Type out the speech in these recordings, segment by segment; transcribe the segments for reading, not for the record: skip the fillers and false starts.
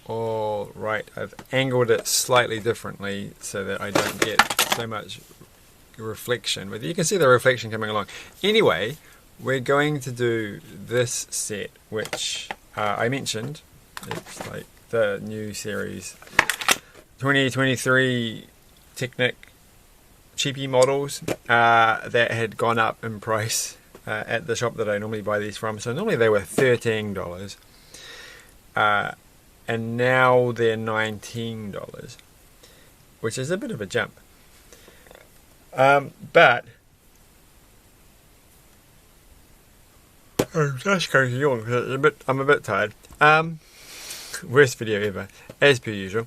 all right. I've angled it slightly differently so that I don't get so much reflection, but you can see the reflection coming along. Anyway, we're going to do this set, which I mentioned. It's like the new series 2023 Technic cheapy models that had gone up in price at the shop that I normally buy these from. So normally they were $13, and now they're $19, which is a bit of a jump. But I'm just going to yawn because I'm a bit tired. Worst video ever, as per usual.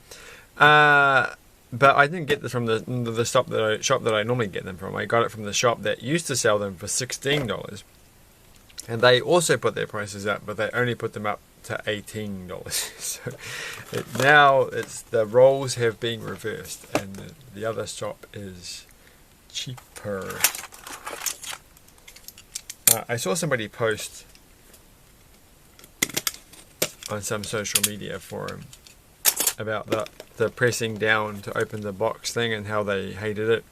But I didn't get this from the shop that I normally get them from. I got it from the shop that used to sell them for $16, and they also put their prices up, but they only put them up to $18. So now it's the roles have been reversed, and the other shop is cheaper. I saw somebody post on some social media forum about the pressing down to open the box thing and how they hated it.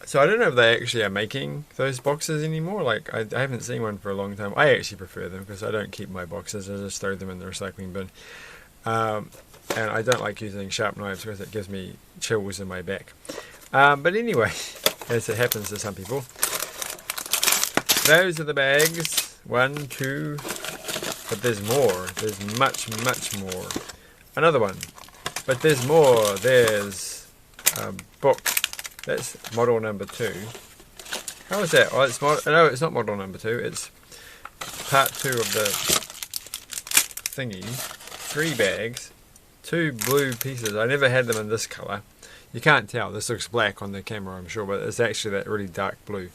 So I don't know if they actually are making those boxes anymore. Like I haven't seen one for a long time. I actually prefer them because I don't keep my boxes. I just throw them in the recycling bin. And I don't like using sharp knives because it gives me chills in my back. But anyway, as it happens to some people, those are the bags. 1, 2, but there's more. There's much, much more. Another one, but there's more. There's a book. That's model number 2. How is that? Oh, no, it's not model number 2. It's part 2 of the thingy. 3 bags, 2 blue pieces. I never had them in this colour. You can't tell. This looks black on the camera, I'm sure, but it's actually that really dark blue.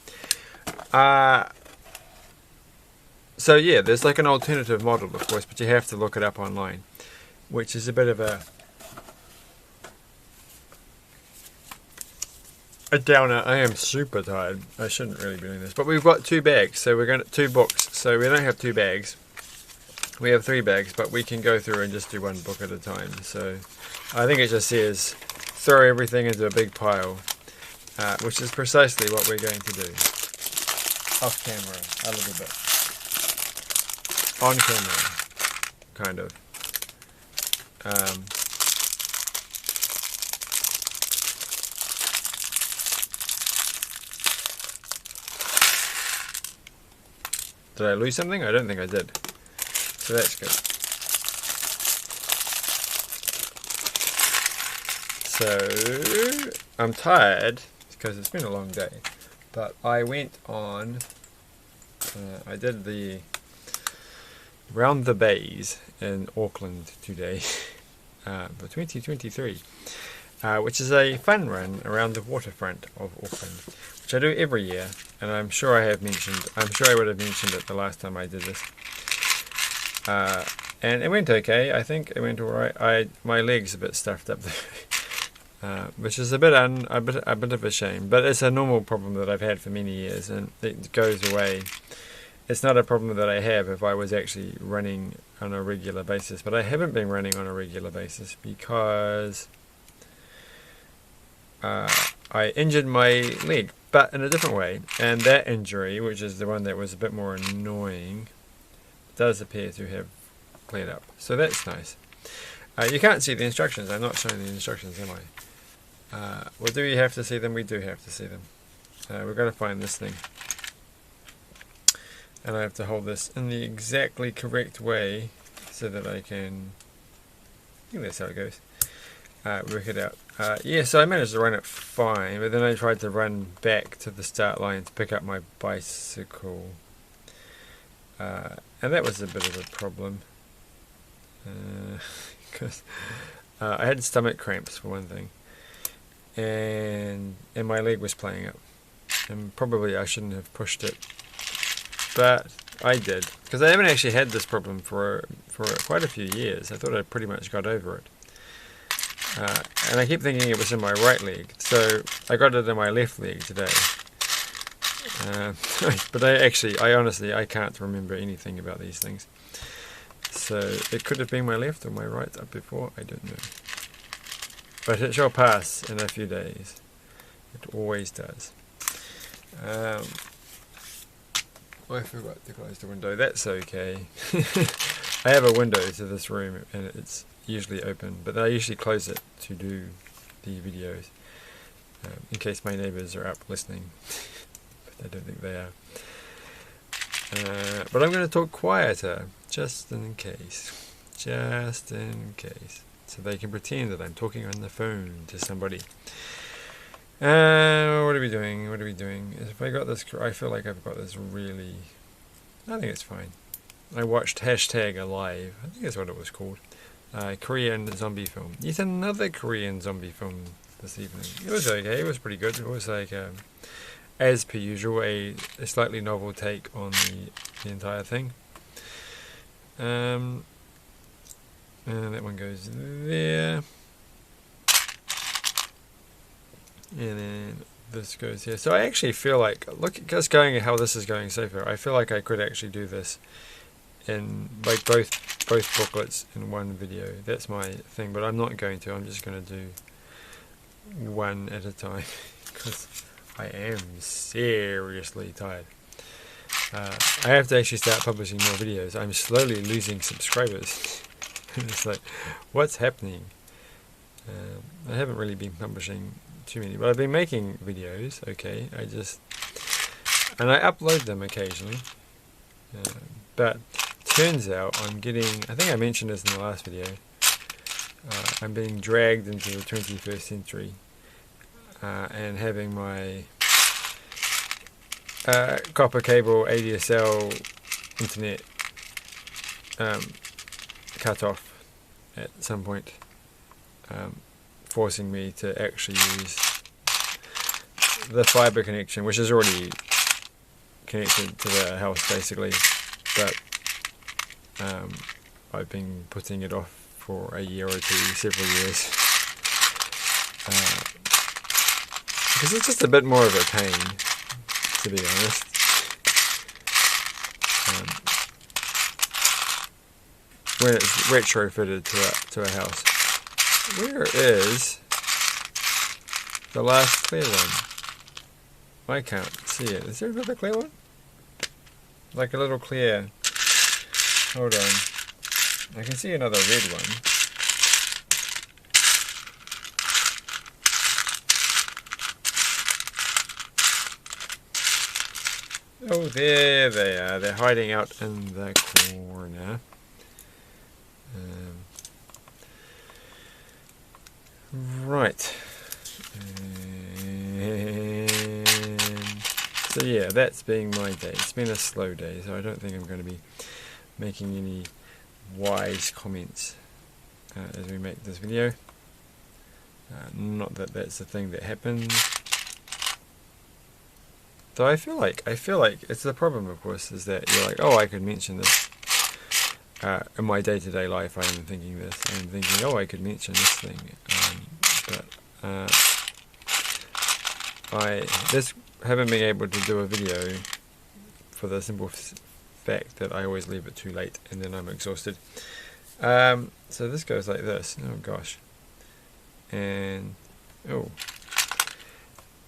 So yeah, there's like an alternative model, of course, but you have to look it up online, which is a bit of a downer. I am super tired. I shouldn't really be doing this, but we've got 2 bags, so we're going to 2 books. So we don't have 2 bags. We have 3 bags, but we can go through and just do 1 book at a time. So I think it just says throw everything into a big pile, which is precisely what we're going to do. Off camera, a little bit. On camera, kind of. Did I lose something? I don't think I did. So that's good. So I'm tired because it's been a long day, but I went on. I did the Round the Bays in Auckland today for 2023, which is a fun run around the waterfront of Auckland, which I do every year, and I'm sure I would have mentioned it the last time I did this. And it went okay. I think it went alright. My leg's a bit stuffed up there, which is a bit of a shame, but it's a normal problem that I've had for many years, and it goes away. It's not a problem that I have if I was actually running on a regular basis, but I haven't been running on a regular basis because I injured my leg, but in a different way, and that injury, which is the one that was a bit more annoying, does appear to have cleared up, so that's nice. You can't see the instructions. I'm not showing the instructions, am I? Well, do we have to see them? We do have to see them. We've got to find this thing. And I have to hold this in the exactly correct way so that I can, I think that's how it goes, work it out. Yeah, so I managed to run it fine, but then I tried to run back to the start line to pick up my bicycle. And that was a bit of a problem. Because I had stomach cramps for one thing. And my leg was playing up. And probably I shouldn't have pushed it. But I did, because I haven't actually had this problem for quite a few years. I thought I pretty much got over it. And I keep thinking it was in my right leg, so I got it in my left leg today. But I honestly can't remember anything about these things. So it could have been my left or my right up before, I don't know. But it shall pass in a few days. It always does. I forgot to close the window. That's okay. I have a window to this room and it's usually open, but I usually close it to do the videos in case my neighbours are up listening. But I don't think they are. But I'm going to talk quieter, just in case. Just in case. So they can pretend that I'm talking on the phone to somebody. What are we doing? What are we doing? If I got this, I feel like I've got this really. I think it's fine. I watched #Alive. I think that's what it was called. Korean zombie film. Yet another Korean zombie film this evening. It was okay. It was pretty good. It was like, as per usual, a slightly novel take on the entire thing. And that one goes there. And then this goes here. So I actually feel like, look, just going at how this is going so far, I feel like I could actually do this in like both booklets in one video. That's my thing, but I'm not going to. I'm just going to do one at a time because I am seriously tired. I have to actually start publishing more videos. I'm slowly losing subscribers. It's like, what's happening? I haven't really been publishing too many, but I've been making videos. Okay, and I upload them occasionally. But turns out I'm getting, I think I mentioned this in the last video, I'm being dragged into the 21st century and having my copper cable ADSL internet cut off at some point, forcing me to actually use the fibre connection, which is already connected to the house basically, but I've been putting it off for a year or two, several years, because it's just a bit more of a pain, to be honest. When it's retrofitted to a house. Where is the last clear one? I can't see it. Is there another clear one? Like a little clear. Hold on. I can see another red one. Oh, there they are. They're hiding out in the corner. Right. And so yeah, that's being my day. It's been a slow day, so I don't think I'm going to be making any wise comments as we make this video. Not that that's the thing that happens. Though I feel like it's the problem, of course, is that you're like, oh, I could mention this. In my day-to-day life, I am thinking this. I am thinking, oh, I could mention this thing. But I just haven't been able to do a video for the simple fact that I always leave it too late and then I'm exhausted. So this goes like this. Oh gosh. And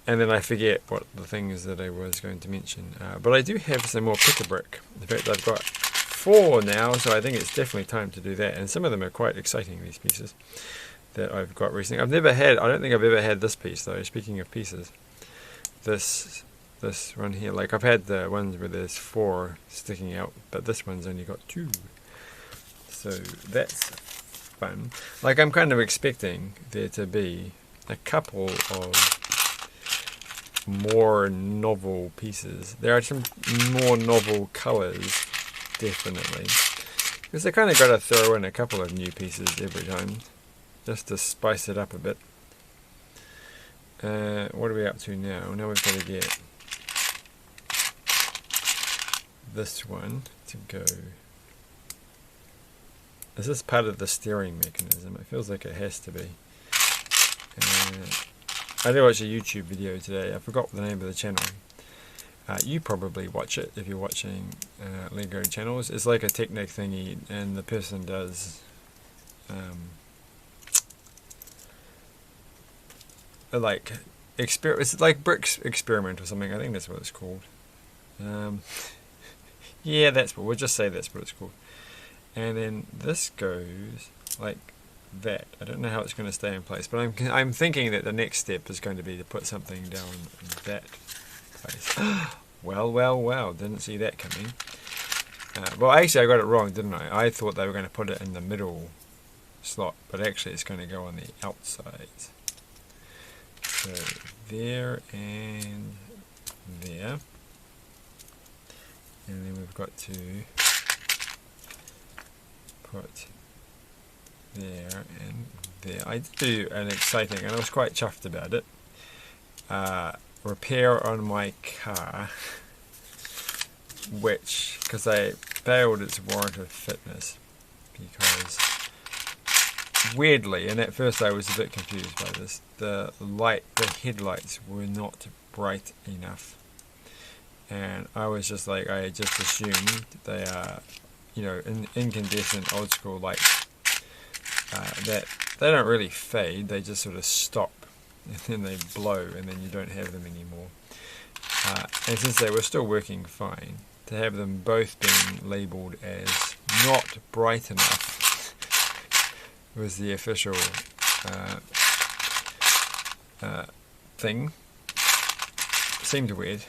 then I forget what the thing is that I was going to mention. But I do have some more pick-a-brick. In fact, I've got 4 now, so I think it's definitely time to do that. And some of them are quite exciting, these pieces that I've got recently. I don't think I've ever had this piece though. Speaking of pieces, this one here, like I've had the ones where there's 4 sticking out, but this one's only got 2. So that's fun. Like I'm kind of expecting there to be a couple of more novel pieces. There are some more novel colours, definitely. Because I kind of got to throw in a couple of new pieces every time, just to spice it up a bit. What are we up to now? Now we've got to get this one to go. Is this part of the steering mechanism? It feels like it has to be. I did watch a YouTube video today. I forgot the name of the channel. You probably watch it if you're watching Lego channels. It's like a Technic thingy, and the person does like it's like bricks experiment or something. I think that's what it's called. Yeah, we'll just say that's what it's called. And then this goes like that. I don't know how it's going to stay in place, but I'm thinking that the next step is going to be to put something down in that place. Well, didn't see that coming. Well, actually I got it wrong, didn't I? I thought they were going to put it in the middle slot, but actually it's going to go on the outside. So there and there. And then we've got to put there and there. I did do an exciting, and I was quite chuffed about it. Repair on my car, because they failed its warrant of fitness, because weirdly, and at first I was a bit confused by this, the headlights were not bright enough. And I was just like, I just assumed they are, incandescent old school lights that they don't really fade, they just sort of stop and then they blow and then you don't have them anymore. And since they were still working fine, to have them both being labelled as not bright enough was the official thing. Seemed weird.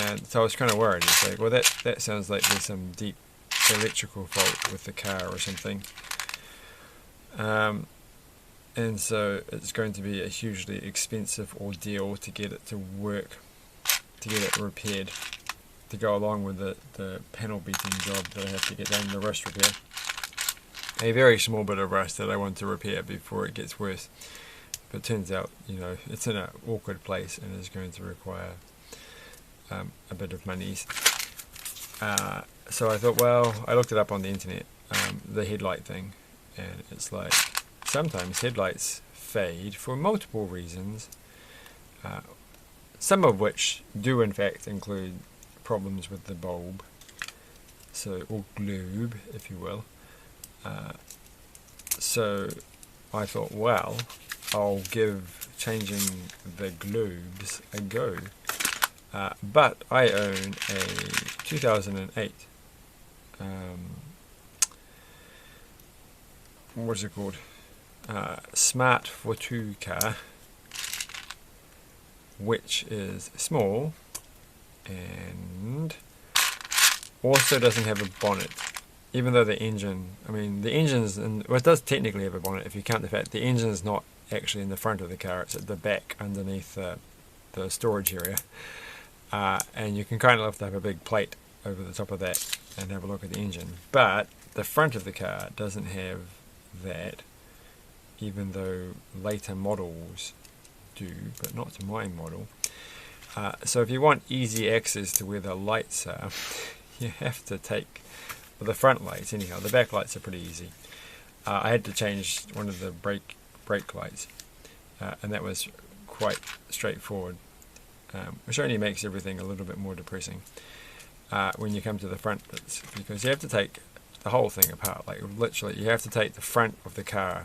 And so I was kind of worried. It's like, well, that sounds like there's some deep electrical fault with the car or something. And so it's going to be a hugely expensive ordeal to get it to work, to get it repaired, to go along with the panel beating job that I have to get done, the rust repair. A very small bit of rust that I want to repair before it gets worse. But it turns out, it's in an awkward place and is going to require a bit of monies. So I thought, well, I looked it up on the internet, the headlight thing, and it's like sometimes headlights fade for multiple reasons, some of which do in fact include problems with the bulb, or globe, if you will. So I thought, well, I'll give changing the globes a go. But I own a 2008 what's it called? Smart for 2 car, which is small and also doesn't have a bonnet. Even though the engine's it does technically have a bonnet if you count the fact the engine is not actually in the front of the car, it's at the back underneath the storage area. And you can kind of lift up a big plate over the top of that and have a look at the engine. But the front of the car doesn't have that, even though later models do, but not to my model. So if you want easy access to where the lights are, you have to take, well, the front lights anyhow, the back lights are pretty easy. I had to change one of the brake lights, and that was quite straightforward. Which only makes everything a little bit more depressing when you come to the front bits, because you have to take the whole thing apart. Like literally, you have to take the front of the car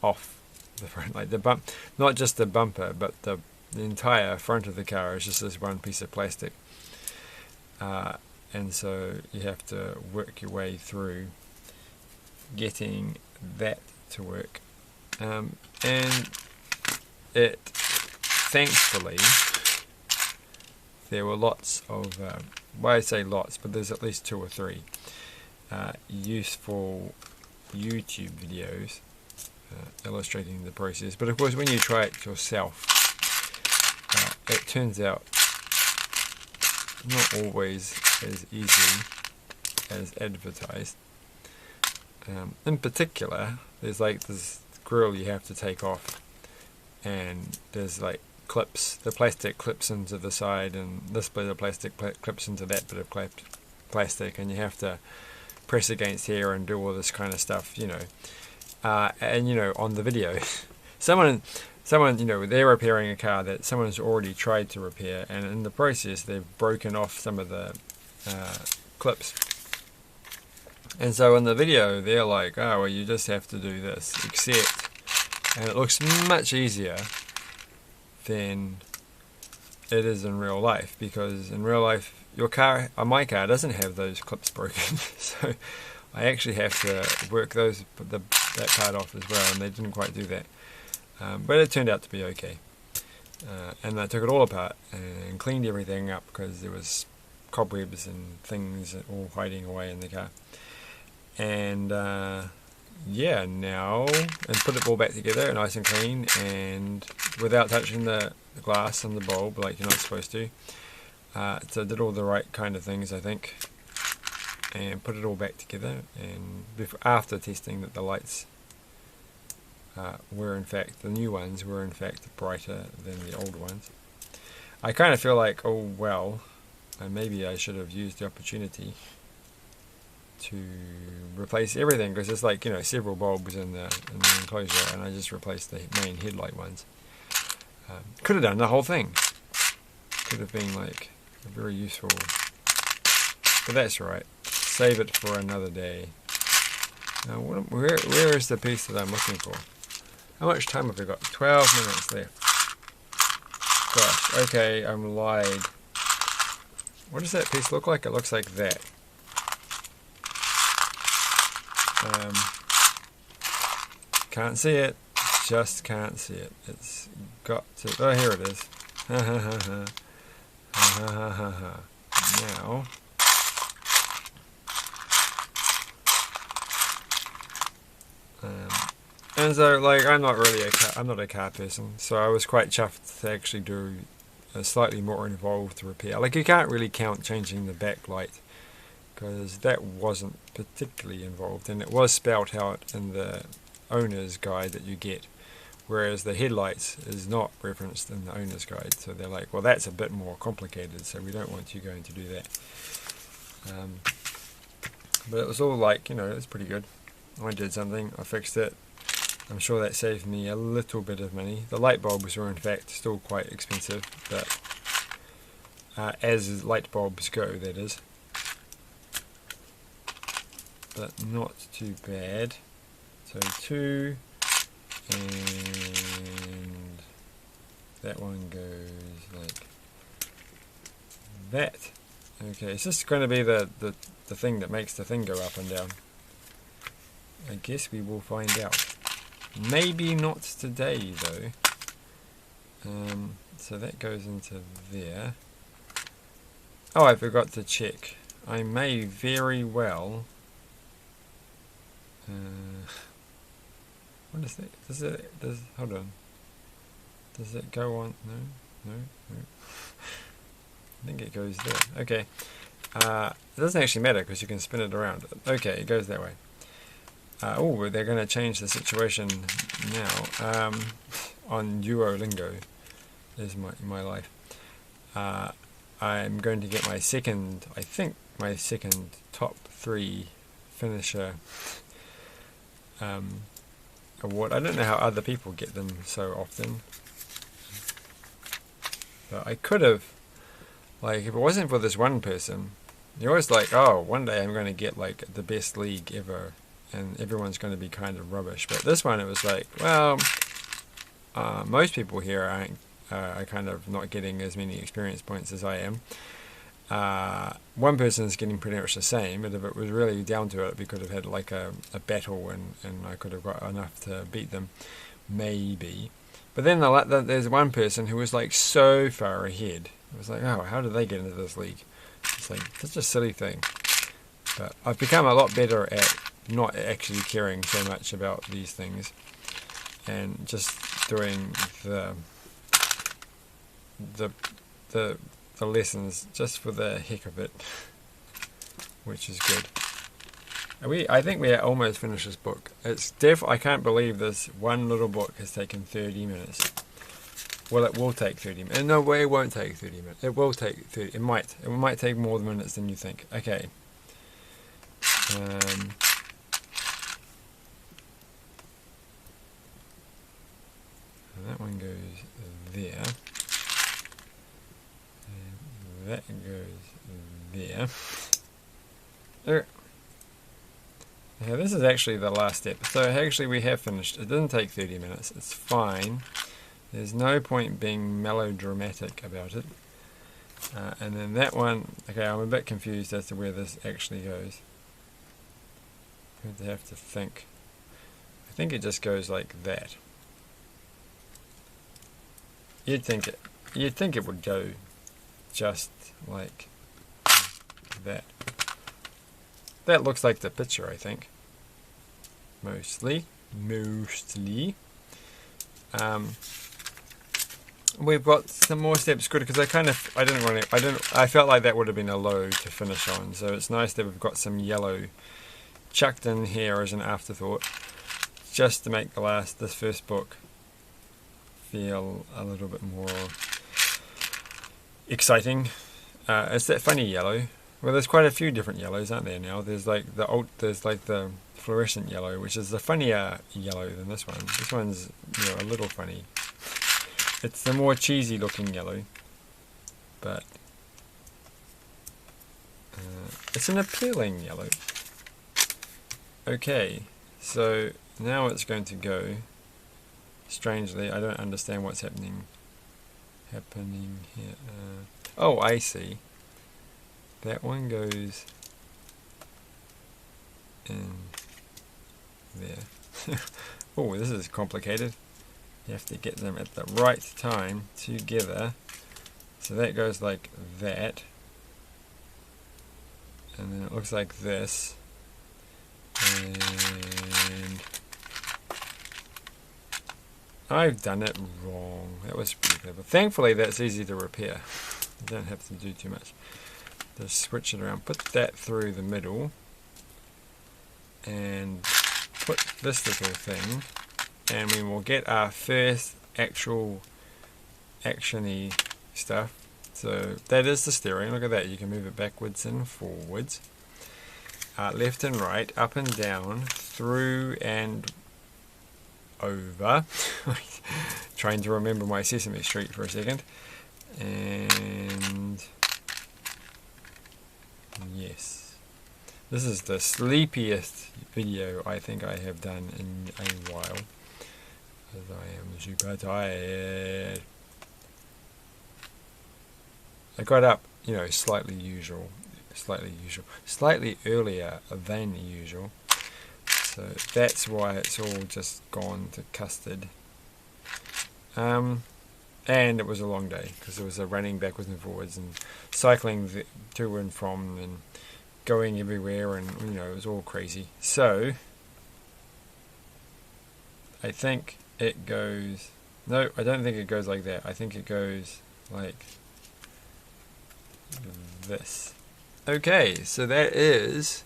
off the front, like the not just the bumper, but the entire front of the car is just this one piece of plastic. And so you have to work your way through getting that to work, and it thankfully. There were lots of, well, I say lots, but there's at least 2 or 3 useful YouTube videos illustrating the process. But of course, when you try it yourself, it turns out not always as easy as advertised. In particular, there's like this grill you have to take off, and there's like clips, the plastic clips into the side, and this bit of plastic clips into that bit of plastic, and you have to press against here and do all this kind of stuff, and on the video someone someone, they're repairing a car that someone's already tried to repair, and in the process they've broken off some of the clips. And so in the video they're like, oh, well, you just have to do this, except, and it looks much easier than it is in real life, because in real life my car doesn't have those clips broken. So I actually have to work that part off as well, and they didn't quite do that. But it turned out to be okay. And I took it all apart and cleaned everything up, because there was cobwebs and things all hiding away in the car. And yeah, now, and put it all back together nice and clean, and without touching the glass and the bulb like you're not supposed to. So I did all the right kind of things, I think, and put it all back together. And after testing that the lights were in fact, the new ones were in fact brighter than the old ones, I kind of feel like, oh well, maybe I should have used the opportunity to replace everything, because there's like, several bulbs in the enclosure, and I just replaced the main headlight ones. Could have done the whole thing. Could have been like very useful, but that's right. Save it for another day. Now, where is the piece that I'm looking for? How much time have we got? 12 minutes left. Gosh, okay, I'm lied. What does that piece look like? It looks like that. Can't see it. Just can't see it. It's got to. Oh, here it is. Ha ha ha ha. Ha ha ha ha. Now. And so, like, I'm not a car person, so I was quite chuffed to actually do a slightly more involved repair. Like, you can't really count changing the backlight, because that wasn't particularly involved, and it was spelt out in the owner's guide that you get, whereas the headlights is not referenced in the owner's guide. So they're like, well, that's a bit more complicated, so we don't want you going to do that. But it was all like, it's pretty good. I did something, I fixed it. I'm sure that saved me a little bit of money. The light bulbs were in fact still quite expensive, but as light bulbs go, that is. But not too bad. So 2, and that one goes like that. Okay, it's just going to be the thing that makes the thing go up and down. I guess we will find out. Maybe not today though. So that goes into there. Oh, I forgot to check. I may very well. What is that? Hold on. Does it go on? No. I think it goes there. Okay. It doesn't actually matter, because you can spin it around. Okay, it goes that way. Oh, they're going to change the situation now. On Duolingo is my life. I'm going to get my second, I think my second top 3 finisher award. I don't know how other people get them so often, but I could have, like, if it wasn't for this one person, you're always like, oh, one day I'm going to get like the best league ever, and everyone's going to be kind of rubbish. But this one, it was like, well, most people here are kind of not getting as many experience points as I am. One person is getting pretty much the same, but if it was really down to it, we could have had like a battle, and I could have got enough to beat them, maybe. But then there's one person who was like so far ahead. It was like, oh, how did they get into this league? It's like such a silly thing. But I've become a lot better at not actually caring so much about these things, and just doing the lessons just for the heck of it, which is good. I think we are almost finished this book. It's I can't believe this one little book has taken 30 minutes. Well, it will take 30 minutes. No way, it won't take 30 minutes. It will take 30. It might take more minutes than you think. Okay. And that one there. And that goes there. Now this is actually the last step. So actually we have finished. It didn't take 30 minutes. It's fine. There's no point being melodramatic about it. And then that one, okay, I'm a bit confused as to where this actually goes. I'd have to think. I think it just goes like that. You'd think it would go just like that. That looks like the picture, I think. Mostly. We've got some more steps. Good, because I felt like that would have been a low to finish on. So it's nice that we've got some yellow chucked in here as an afterthought, just to make this first book feel a little bit more exciting. It's that funny yellow. Well, there's quite a few different yellows, aren't there? Now there's like the fluorescent yellow, which is the funnier yellow than this one. This one's, you know, a little funny. It's the more cheesy looking yellow, but it's an appealing yellow. Okay, so now it's going to go. Strangely, I don't understand what's happening here. Oh, I see. That one goes in there. Oh, this is complicated. You have to get them at the right time together. So that goes like that. And then it looks like this. And I've done it wrong. That was pretty clever. Thankfully, that's easy to repair. You don't have to do too much. Just switch it around. Put that through the middle. And put this little thing. And we will get our first actual actiony stuff. So that is the steering. Look at that. You can move it backwards and forwards. Left and right, up and down, through and over. Trying to remember my Sesame Street for a second. And yes. This is the sleepiest video I think I have done in a while. Because I am super tired. I got up, you know, slightly earlier than usual. So that's why it's all just gone to custard. And it was a long day because it was a running backwards and forwards and cycling to and from and going everywhere, and you know, it was all crazy. So I think it goes, no, I don't think it goes like that. I think it goes like this. Okay, so that is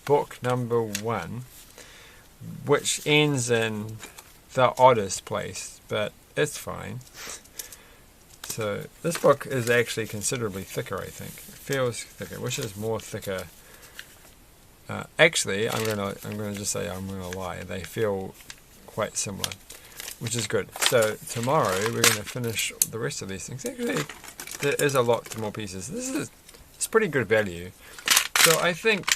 book number 1, which ends in the oddest place, but it's fine. So this book is actually considerably thicker, I think. It feels thicker, which is more thicker. Actually, I'm gonna just say I'm gonna lie. They feel quite similar, which is good. So tomorrow we're gonna finish the rest of these things. Actually, there is a lot more pieces. It's pretty good value. So I think,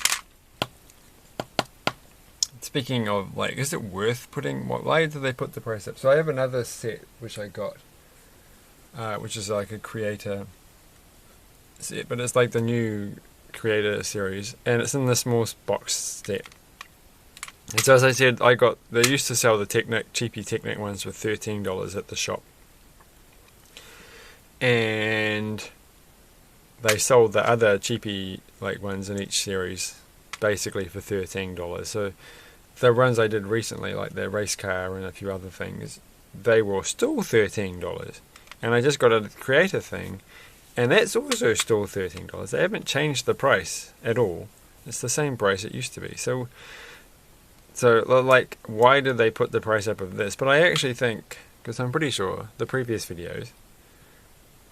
speaking of, like, is it worth putting, why did they put the price up? So I have another set which I got, which is like a creator set, but it's like the new creator series, and it's in the small box set. And so as I said, they used to sell the Technic, cheapy Technic ones for $13 at the shop. And they sold the other cheapy like ones in each series basically for $13. So the ones I did recently, like the race car and a few other things, they were still $13. And I just got a creator thing, and that's also still $13. They haven't changed the price at all. It's the same price it used to be. So like, why did they put the price up of this? But I actually think, because I'm pretty sure the previous videos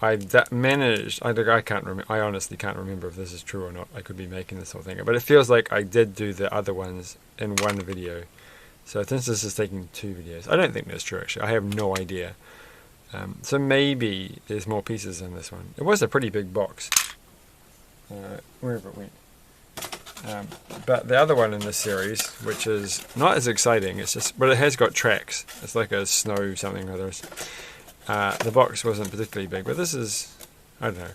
I managed, I can't remember, I honestly can't remember if this is true or not. I could be making this whole thing up, but it feels like I did do the other ones in one video. So since this is taking 2 videos, I don't think that's true actually. I have no idea. So maybe there's more pieces in this one. It was a pretty big box. Wherever it went. But the other one in this series, which is not as exciting, but it has got tracks. It's like a snow something or others. The box wasn't particularly big, but this is, I don't know.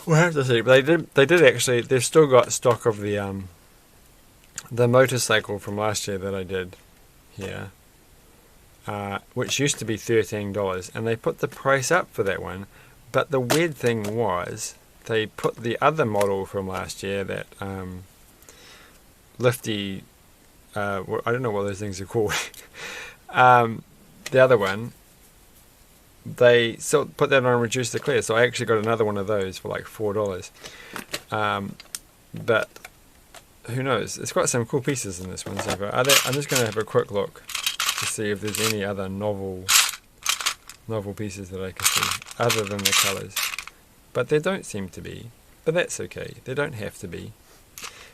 We'll have to see. But they did actually. They've still got stock of the motorcycle from last year that I did here, which used to be $13, and they put the price up for that one. But the weird thing was, they put the other model from last year, that lifty, I don't know what those things are called. The other one, they still put that on reduce to clear. So I actually got another one of those for like $4. But who knows? It's got some cool pieces in this one. So I'm just going to have a quick look to see if there's any other novel pieces that I can see other than the colours. But there don't seem to be. But that's okay. They don't have to be.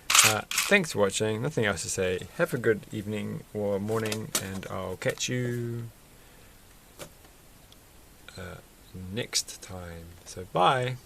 Thanks for watching. Nothing else to say. Have a good evening or morning, and I'll catch you next time. So bye.